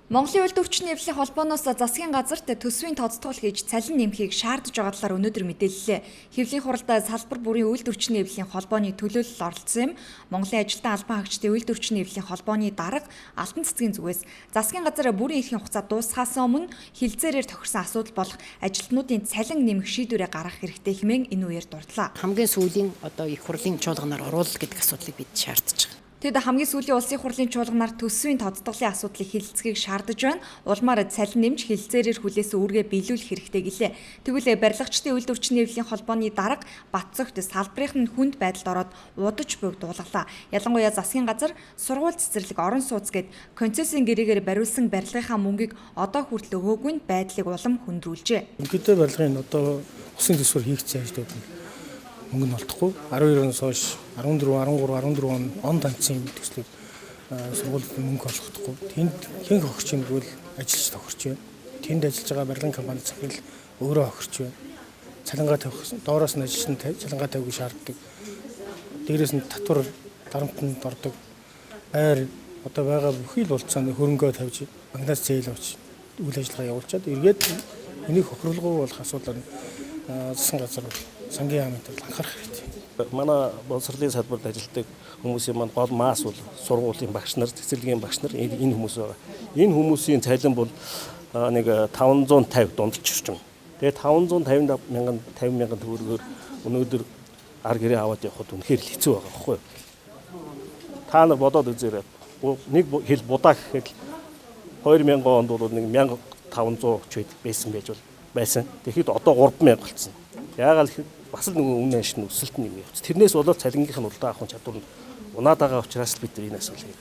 Монголын улс орчны эвлэлийн холбооноос засгийн газарт төсвийн тодтгол хийж цалин нэмэхийг шаардж байгаа талаар өнөөдөр мэдээллээ. Хэвлэлийн хуралдаа салбар бүрийн улс орчны эвлэлийн холбооны төлөөлөл оролцсон юм. Монголын ажилтан албан хаагчдын улс орчны эвлэлийн холбооны дарга Алтан цэцгийн зүгээс засгийн газар бүрийн эрхийн хугацаа дуусахаас өмнө хилцээрээр тохирсон асуудал болох ажилтнуудын цалин нэмэх шийдвэрээ гаргах хэрэгтэй хэмээн энэ үеэр дурдлаа. Хамгийн сүүлийн их хурлын чуулганаар оруулах гэдэг асуудлыг бид шаардж байгаа. Тэд хамгийн сүүлийн улсын хурлын чуулганаар төсвийн тодтголын асуудлыг хэлэлцэхийг шаардаж байна. Улмаар цалин нэмж хилцээрээр хүлээсэн үүргээ биелүүлэх хэрэгтэй гэлээ. Тэгвэл барилгачдын улс орчны эвлэлийн холбооны дарга Батцогт салбарын нь хүнд байдалд ороод удаж буйг дуулгалаа. Ялангуяа засгийн газар сургууль цэцэрлэг орон сууц гэд концессийн гэрээгээр бариулсан барилгынхаа мөнгийг одоо хүртэл өгөөгүй нь байдлыг улам хөндрүүлжээ. Өнөөдөр барилгын одоо усын төсвөр хийгдсэн ажлууд нь мөнгө нь олдохгүй 12 оноос хойш 14 он данцын төслийг сургуульд мөнгө олгохдохгүй. Тэнд хэн хохирч юм бол ажилч тохирч байна. Тэнд ажиллаж байгаа барилгын компани захирал өөрөө хохирч байна. Цалингаа тавих доороос нь ажилч нь цалингаа тавих шаарддаг. Дээрээс нь татвар дарамтнд ордог. Байр одоо байгаа бүхий л болцооны хөрөнгөө тавьж банкнаас зээл авч үйл ажиллагаа явуулчаад эргээд энийг хохирлогоо болох асуудал нь засгийн газар сангийн яамд анхаарах хэрэгтэй. Манай боловсролын салбарт ажилладаг хүмүүсийн маань гол маас бол сургуулийн багш нар, цэцэрлэгийн багш нар энэ хүмүүс байгаа. Энэ хүмүүсийн цалин бол нэг 550 дундч орчим. Тэгээ 550 мянган төгрөгөөр өнөөдөр ар гэрээ аваад явхад үнэхээр л хэцүү байгаа байхгүй юу? Та нар бодоод үзээрэй. Нэг хил будаа гэхэд 2000 онд бол нэг 1500 ч байсан байж байсан. Тэгэхэд одоо 3000 болцсон. Яагаад гэвэл бас л нөгөө үнэ ашиг өсөлт нь юм явц. Тэрнээс болоод цалингийнх нь урдаа авах чадвар нь унаад байгаа учраас бид нар энэ асуудлыг.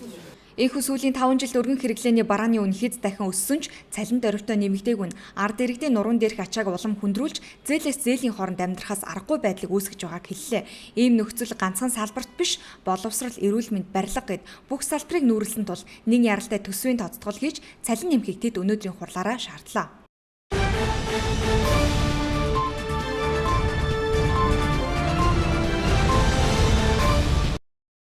Энэхүү сүүлийн 5 жилд өргөн хэрэглээний барааны үн хэд дахин өссөн ч цалин дөрвтөө нэмэгдээгүй нь ард иргэдийн нуруунд дээрх ачааг улам хүндрүүлж зээлээс зээлийн хооронд амьдрахаас аргагүй байдлыг үүсгэж байгааг хэллээ. Ийм нөхцөл ганцхан салбарт биш боловсрал, эрүүл мэнд, барилга гэд бүх салбарыг нүүрлсэн тул нэг яралтай төсвийн тодтгол хийж цалин нэмэхийг тэд өнөөдрийн хурлаараа шаардлаа.